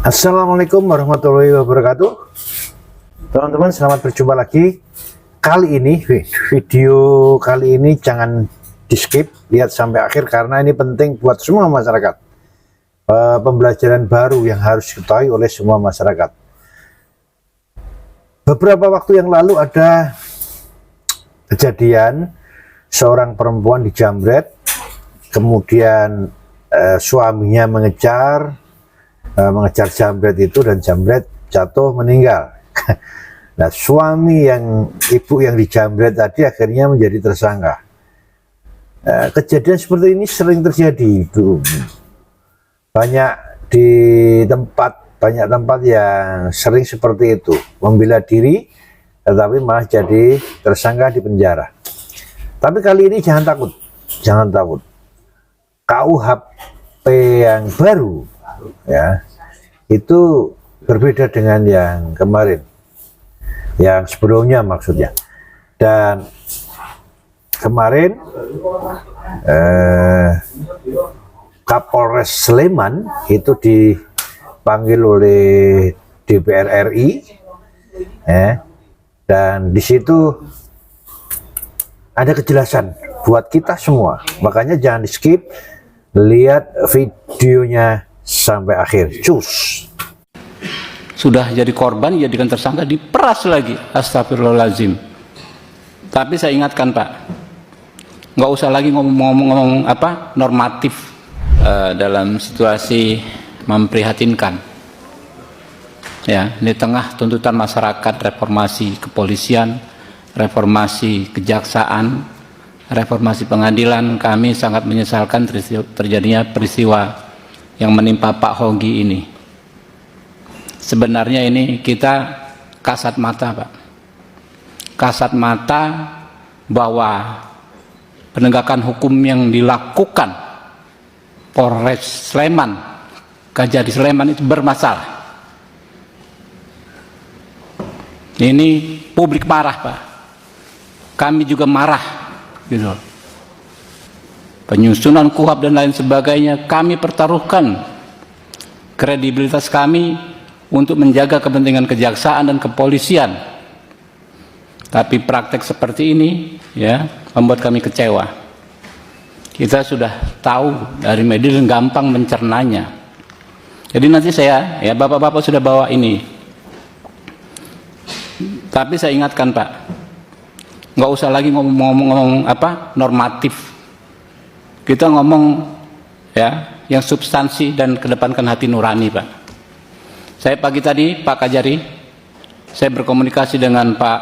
Assalamualaikum warahmatullahi wabarakatuh. Teman-teman, selamat berjumpa lagi. Kali ini, video kali ini jangan di skip, lihat sampai akhir karena ini penting buat semua masyarakat. Pembelajaran baru yang harus diketahui oleh semua masyarakat. Beberapa waktu yang lalu ada kejadian seorang perempuan dijamret, kemudian suaminya mengejar jambret itu dan jambret jatuh meninggal. Nah, suami ibu yang dijambret tadi akhirnya menjadi tersangka. Kejadian seperti ini sering terjadi itu. Banyak tempat yang sering seperti itu, membela diri tetapi malah jadi tersangka di penjara. Tapi kali ini jangan takut. KUHP yang baru ya itu berbeda dengan yang kemarin, yang sebelumnya maksudnya. Dan kemarin Kapolres Sleman itu dipanggil oleh DPR RI dan di situ ada kejelasan buat kita semua, makanya jangan di skip, lihat videonya sampai akhir. Cus. Sudah jadi korban, jadikan tersangka, diperas lagi. Astagfirullahaladzim. Tapi saya ingatkan Pak, nggak usah lagi ngomong normatif dalam situasi memprihatinkan. Ya, di tengah tuntutan masyarakat, reformasi kepolisian, reformasi kejaksaan, reformasi pengadilan, kami sangat menyesalkan terjadinya peristiwa yang menimpa Pak Hogi ini. Sebenarnya ini kita kasat mata Pak, kasat mata bahwa penegakan hukum yang dilakukan Polres Sleman, Kejari Sleman itu bermasalah. Ini publik marah Pak, kami juga marah gitu. Penyusunan KUHP dan lain sebagainya, kami pertaruhkan kredibilitas kami untuk menjaga kepentingan kejaksaan dan kepolisian. Tapi praktek seperti ini ya membuat kami kecewa. Kita sudah tahu dari media dan gampang mencernanya. Jadi nanti saya, ya bapak-bapak sudah bawa ini. Tapi saya ingatkan Pak, nggak usah lagi ngomong normatif. Kita ngomong ya yang substansi dan kedepankan hati nurani Pak. Saya pagi tadi Pak Kajari, saya berkomunikasi dengan Pak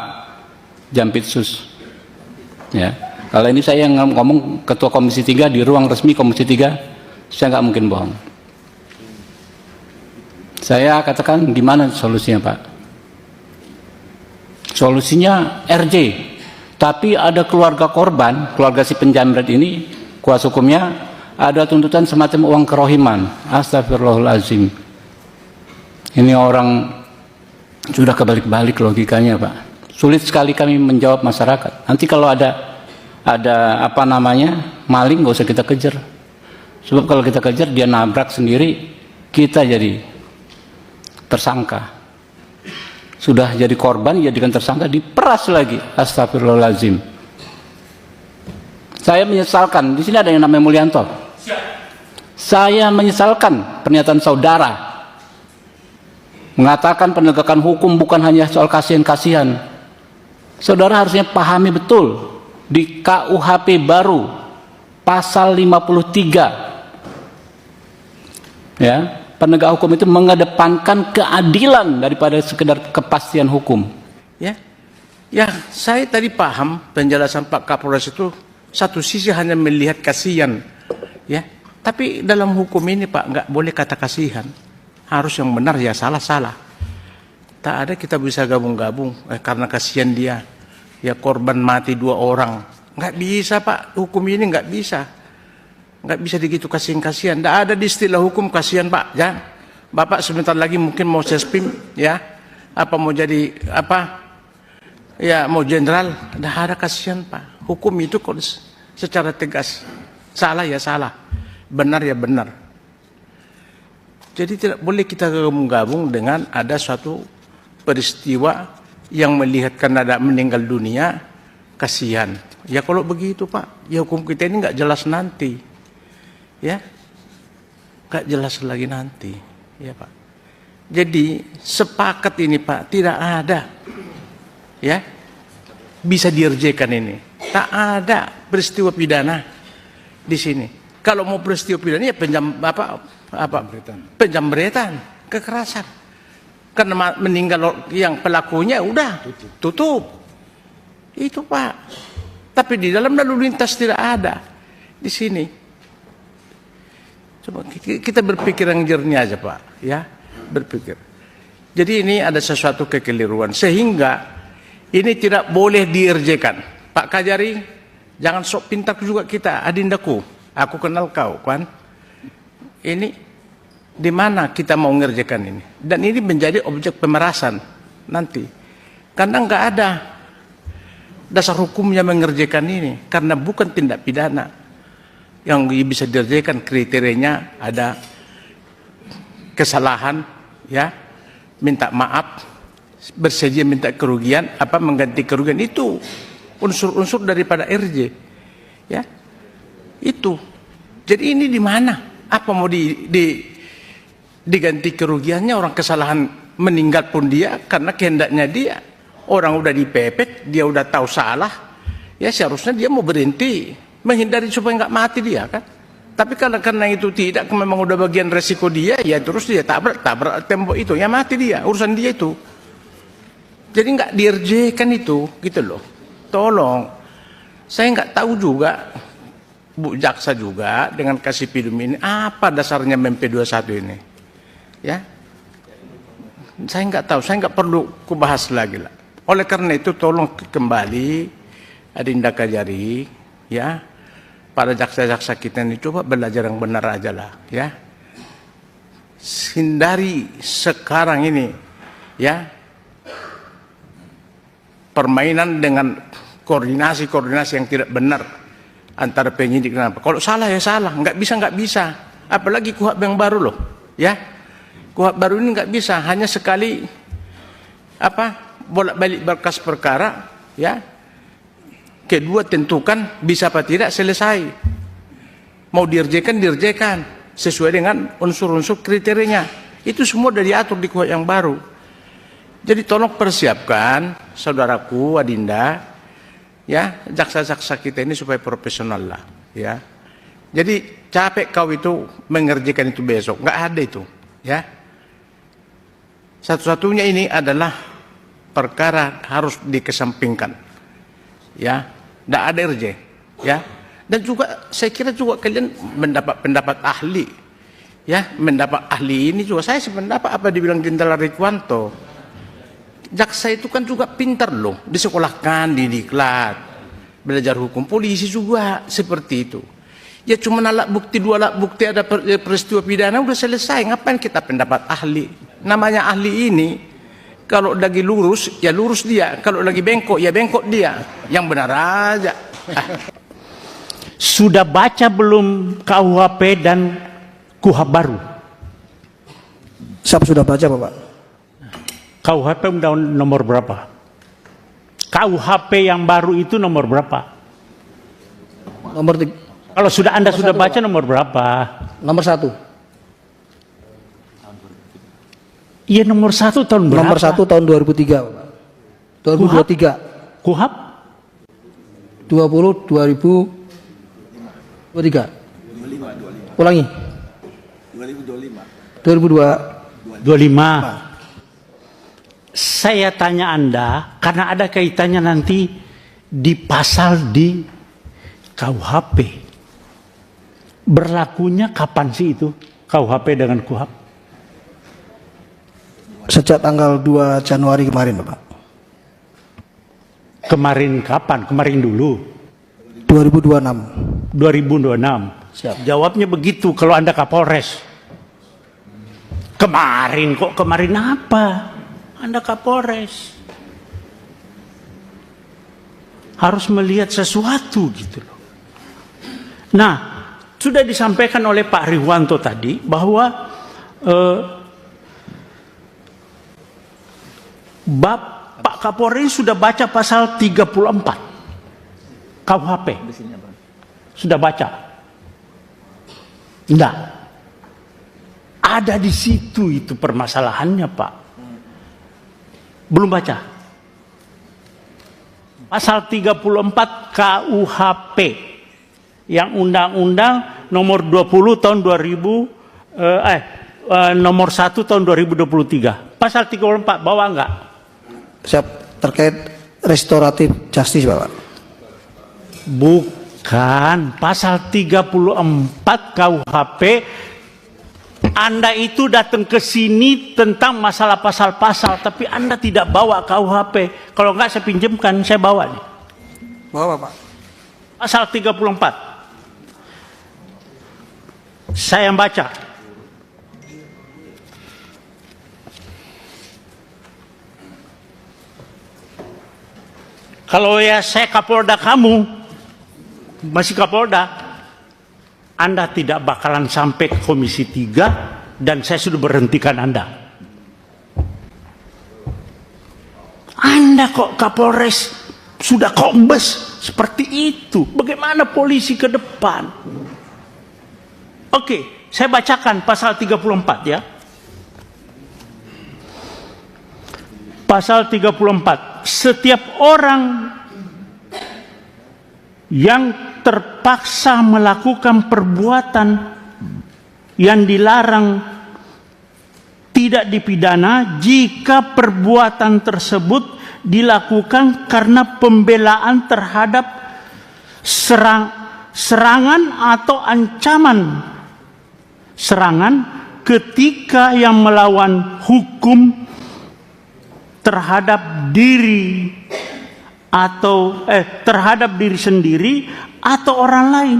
Jampitsus. Ya, kalau ini saya yang ngomong Ketua Komisi 3 di ruang resmi Komisi 3, saya nggak mungkin bohong. Saya katakan gimana solusinya Pak? Solusinya RJ. Tapi ada keluarga korban, keluarga si penjamret ini, kuasa hukumnya ada tuntutan semacam uang kerohiman. Astagfirullahaladzim. Ini orang sudah kebalik-balik logikanya Pak. Sulit sekali kami menjawab masyarakat. Nanti kalau ada maling, nggak usah kita kejar. Sebab kalau kita kejar dia nabrak sendiri, kita jadi tersangka. Sudah jadi korban, jadikan tersangka, diperas lagi. Astagfirullahaladzim. Saya menyesalkan, di sini ada yang namanya Mulyanto. Saya menyesalkan pernyataan saudara mengatakan penegakan hukum bukan hanya soal kasihan-kasihan. Saudara harusnya pahami betul di KUHP baru pasal 53 ya, penegak hukum itu mengedepankan keadilan daripada sekedar kepastian hukum. Ya, saya tadi paham penjelasan Pak Kapolres itu satu sisi hanya melihat kasihan, ya. Tapi dalam hukum ini Pak nggak boleh kata kasihan, harus yang benar ya salah. Tak ada kita bisa gabung-gabung karena kasihan dia, ya korban mati 2 orang, nggak bisa Pak, hukum ini nggak bisa digitu kasihan. Nggak ada di istilah hukum kasihan Pak. Ya, Bapak sebentar lagi mungkin mau sespim, ya, mau jadi ya mau jenderal, nggak ada kasihan Pak. Hukum itu kalau secara tegas salah ya salah, benar ya benar. Jadi tidak boleh kita gabung-gabung dengan ada suatu peristiwa yang melihatkan ada meninggal dunia, kasihan. Ya kalau begitu Pak, ya hukum kita ini nggak jelas nanti. Ya, nggak jelas lagi nanti. Ya Pak. Jadi sepakat ini Pak, tidak ada. Ya, bisa dirjekan ini. Tak ada peristiwa pidana di sini. Kalau mau peristiwa pidana ya penjamretan, kekerasan. Karena meninggal yang pelakunya udah tutup. Itu Pak. Tapi di dalam lalu lintas tidak ada di sini. Coba kita berpikir yang jernih aja Pak, ya, berpikir. Jadi ini ada sesuatu kekeliruan sehingga ini tidak boleh diirjekan. Pak Kajari, jangan sok pintar juga kita, adindaku. Aku kenal kau, kan? Ini di mana kita mau ngerjakan ini? Dan ini menjadi objek pemerasan nanti. Karena nggak ada dasar hukumnya mengerjakan ini. Karena bukan tindak pidana. Yang bisa dikerjakan kriterianya ada kesalahan, ya, minta maaf, bersedia minta kerugian, apa mengganti kerugian, itu unsur-unsur daripada RJ, ya, itu. Jadi ini di mana? Apa mau diganti kerugiannya? Orang kesalahan meninggal pun dia karena kehendaknya dia. Orang udah dipepet, dia udah tahu salah, ya seharusnya dia mau berhenti, menghindari supaya nggak mati dia kan. Tapi karena itu tidak, memang udah bagian resiko dia, ya terus dia tabrak tembok itu, ya mati dia, urusan dia itu. Jadi nggak dirjekan itu, gitu loh. Tolong, saya nggak tahu juga, Bu Jaksa juga dengan kasih pidum ini apa dasarnya MP 21 ini, ya. Saya nggak tahu, saya nggak perlu kubahas lagi lah. Oleh karena itu tolong kembali Adinda Kajari, ya, para jaksa-jaksa kita ini coba belajar yang benar aja lah, ya. Hindari sekarang ini, ya, permainan dengan koordinasi yang tidak benar antara penyidik dan apa. Kalau salah ya salah, nggak bisa. Apalagi KUHP yang baru loh, ya. KUHP baru ini nggak bisa, hanya sekali bolak-balik berkas perkara, ya. Kedua tentukan bisa apa tidak, selesai. Mau dirjekan sesuai dengan unsur-unsur kriterianya. Itu semua sudah diatur di KUHP yang baru. Jadi tolong persiapkan saudaraku Adinda, ya, jaksa-jaksa kita ini supaya profesional lah, ya. Jadi capek kau itu mengerjakan itu besok, nggak ada itu, ya. Satu-satunya ini adalah perkara harus dikesampingkan, ya. Nggak ada RJ, ya. Dan juga saya kira juga kalian mendapat pendapat ahli, ya, mendapat ahli ini juga saya sependapat apa dibilang Jenderal Rikuanto. Jaksa itu kan juga pintar loh, disekolahkan, didiklat, belajar hukum. Polisi juga seperti itu. Ya cuma dua alat bukti ada peristiwa pidana udah selesai. Ngapain kita pendapat ahli? Namanya ahli ini kalau lagi lurus ya lurus dia, kalau lagi bengkok ya bengkok dia. Yang benar aja. Sudah baca belum KUHP dan KUHP baru? Siapa sudah baca Bapak? KUHP undang nomor berapa? KUHP yang baru itu nomor berapa? Nomor Kalau Anda sudah baca nomor berapa? Nomor 1. Iya nomor 1 tahun berapa? Nomor 1 tahun 2003 Bapak. 2023. KUHP? 2023. Ulangi. 2025. Saya tanya Anda, karena ada kaitannya nanti di pasal di KUHP. Berlakunya kapan sih itu KUHP dengan KUHP? Sejak tanggal 2 Januari kemarin Bapak. Kemarin kapan? Kemarin dulu. 2026. 2026. Siap. Jawabnya begitu kalau Anda Kapolres. Kemarin kok, kemarin apa? Anda Kapolres. Harus melihat sesuatu gitu loh. Nah, sudah disampaikan oleh Pak Rihwanto tadi bahwa Pak Kapolri sudah baca pasal 34 KUHP. Sudah baca? Enggak. Ada di situ itu permasalahannya, Pak. Belum baca. Pasal 34 KUHP yang Undang-Undang nomor 20 tahun 2000 nomor 1 tahun 2023. Pasal 34 bawa enggak? Siap, terkait restoratif justice, Bapak. Bukan, pasal 34 KUHP. Anda itu datang ke sini tentang masalah pasal-pasal, tapi Anda tidak bawa KUHP. Kalau enggak saya pinjamkan, saya bawa nih. Bawa, Pak. Pasal 34. Saya yang baca. Kalau ya saya Kapolda kamu, masih Kapolda, Anda tidak bakalan sampai ke Komisi 3 dan saya sudah berhentikan Anda. Anda kok Kapolres sudah kombes seperti itu. Bagaimana polisi ke depan? Oke, saya bacakan pasal 34 ya. Pasal 34. Setiap orang yang terpaksa melakukan perbuatan yang dilarang tidak dipidana jika perbuatan tersebut dilakukan karena pembelaan terhadap serangan atau ancaman serangan ketika yang melawan hukum terhadap diri atau terhadap diri sendiri atau orang lain.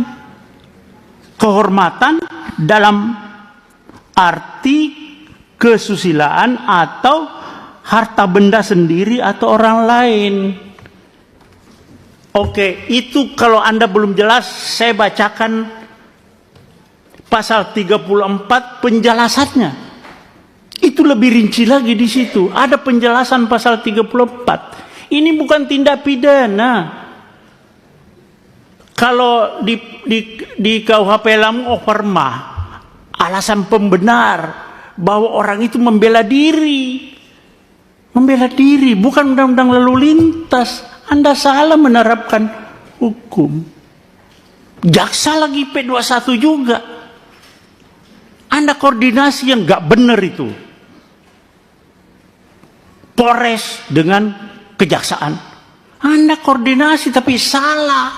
Kehormatan dalam arti kesusilaan atau harta benda sendiri atau orang lain. Oke, itu kalau Anda belum jelas, saya bacakan pasal 34 penjelasannya. Itu lebih rinci lagi di situ. Ada penjelasan pasal 34. Ini bukan tindak pidana. Kalau di KUHP Lamu Perma, alasan pembenar bahwa orang itu membela diri. Membela diri, bukan undang-undang lalu lintas. Anda salah menerapkan hukum. Jaksa lagi P21 juga. Anda koordinasi yang nggak benar itu. Polres dengan kejaksaan. Anda koordinasi tapi salah.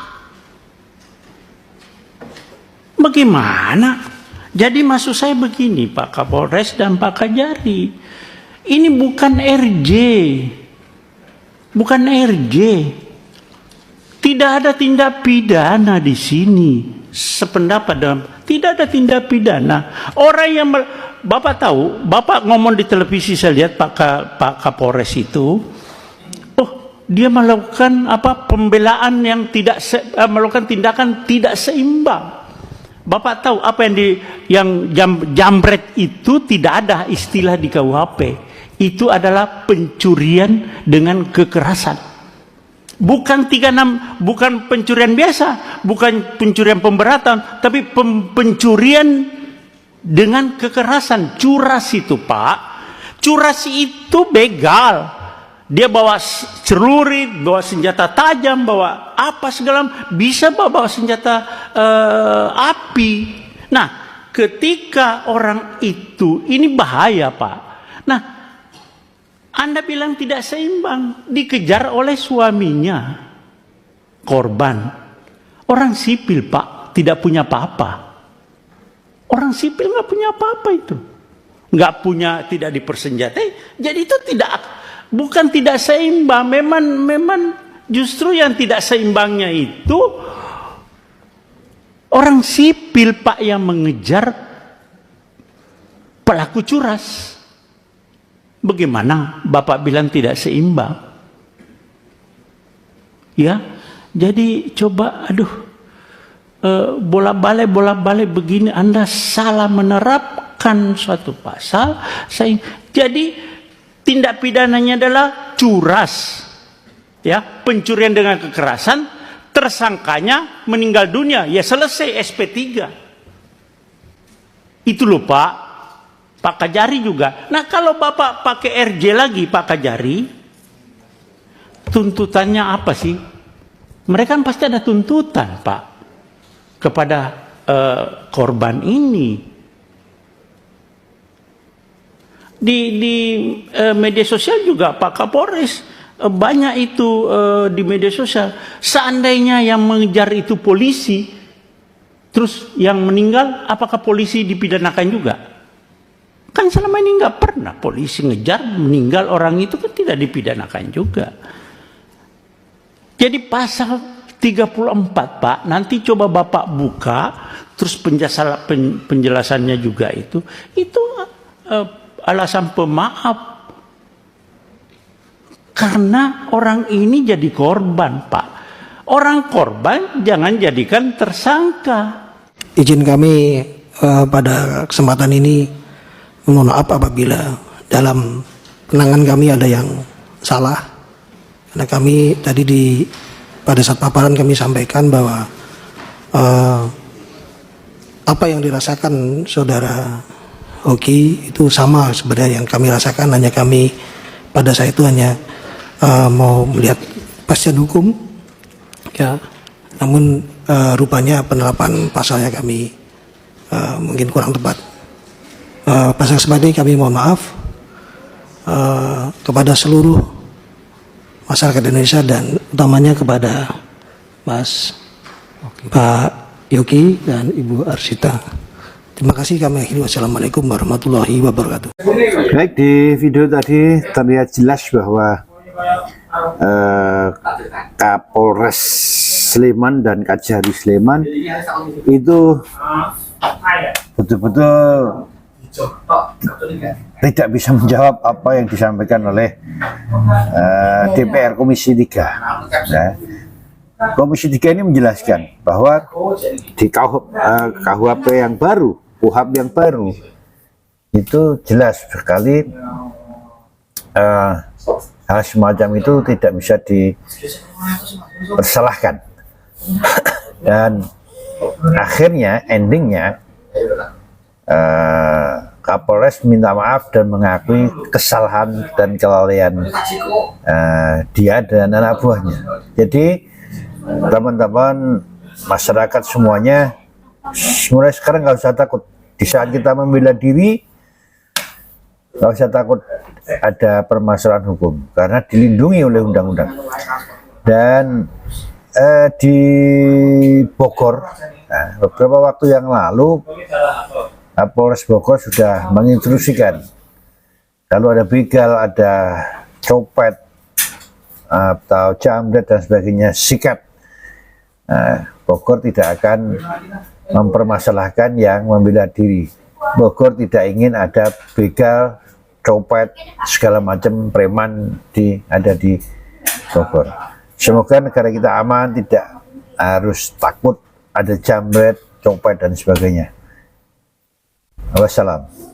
Bagaimana? Jadi maksud saya begini Pak Kapolres dan Pak Kajari. Ini bukan RJ. Bukan RJ. Tidak ada tindak pidana di sini. Sependapat dalam tidak ada tindak pidana. Orang yang Bapak tahu, Bapak ngomong di televisi saya lihat Pak Kapolres itu, oh dia melakukan pembelaan yang tidak melakukan tindakan tidak seimbang. Bapak tahu apa yang jambret itu tidak ada istilah di KUHP. Itu adalah pencurian dengan kekerasan. Bukan 36, bukan pencurian biasa, bukan pencurian pemberatan, tapi pencurian dengan kekerasan. Curas itu Pak, curas itu begal. Dia bawa celurit, bawa senjata tajam, bawa apa segala, bisa bawa senjata api. Nah, ketika orang itu, ini bahaya Pak. Nah, Anda bilang tidak seimbang, dikejar oleh suaminya, korban. Orang sipil Pak, tidak punya apa-apa. Orang sipil nggak punya apa-apa itu, nggak punya, tidak dipersenjatai. Jadi itu bukan tidak seimbang. Memang justru yang tidak seimbangnya itu orang sipil Pak yang mengejar pelaku curas. Bagaimana Bapak bilang tidak seimbang? Ya, jadi coba, bolak-balik begini, Anda salah menerapkan menambahkan suatu pasal. Jadi tindak pidananya adalah curas, ya, pencurian dengan kekerasan, tersangkanya meninggal dunia, ya selesai SP3. Itu loh Pak Kajari juga. Nah kalau Bapak pakai RJ lagi Pak Kajari, tuntutannya apa sih? Mereka kan pasti ada tuntutan Pak kepada korban ini. Di media sosial juga Pak Kapolres banyak itu di media sosial. Seandainya yang mengejar itu polisi, terus yang meninggal, apakah polisi dipidanakan juga? Kan selama ini nggak pernah polisi ngejar meninggal orang itu, kan tidak dipidanakan juga. Jadi pasal 34 Pak, nanti coba Bapak buka, terus penjelasannya juga itu alasan pemaaf karena orang ini jadi korban Pak. Orang korban jangan jadikan tersangka. Izin kami pada kesempatan ini mohon maaf apabila dalam penanganan kami ada yang salah. Karena kami tadi pada saat paparan kami sampaikan bahwa apa yang dirasakan saudara Hoki itu sama sebenarnya yang kami rasakan, hanya kami pada saat itu hanya mau melihat kepastian hukum, ya. Namun rupanya penerapan pasalnya kami mungkin kurang tepat. Pasal seperti ini kami mohon maaf kepada seluruh masyarakat Indonesia dan utamanya kepada Pak Yogi dan Ibu Arsita. Terima kasih, kami akhiri. Wassalamualaikum warahmatullahi wabarakatuh. Baik, di video tadi terlihat jelas bahwa Kapolres Sleman dan Kajari Sleman itu betul-betul tidak bisa menjawab apa yang disampaikan oleh DPR Komisi 3. Ya. Komisi 3 ini menjelaskan bahwa di KUHP yang baru, KUHP yang baru itu jelas sekali hal semacam itu tidak bisa dipersalahkan. Dan akhirnya endingnya Kapolres minta maaf dan mengakui kesalahan dan kelalaian dia dan anak buahnya. Jadi teman-teman masyarakat semuanya mulai sekarang nggak usah takut. Di saat kita membela diri nggak usah takut ada permasalahan hukum karena dilindungi oleh undang-undang. Dan di Bogor beberapa waktu yang lalu Polres Bogor sudah menginstruksikan kalau ada begal, ada copet atau jambret dan sebagainya, sikat. Bogor tidak akan mempermasalahkan yang membela diri. Bogor tidak ingin ada begal, copet, segala macam preman ada di Bogor. Semoga negara kita aman, tidak harus takut ada jambret, copet dan sebagainya. Wassalam.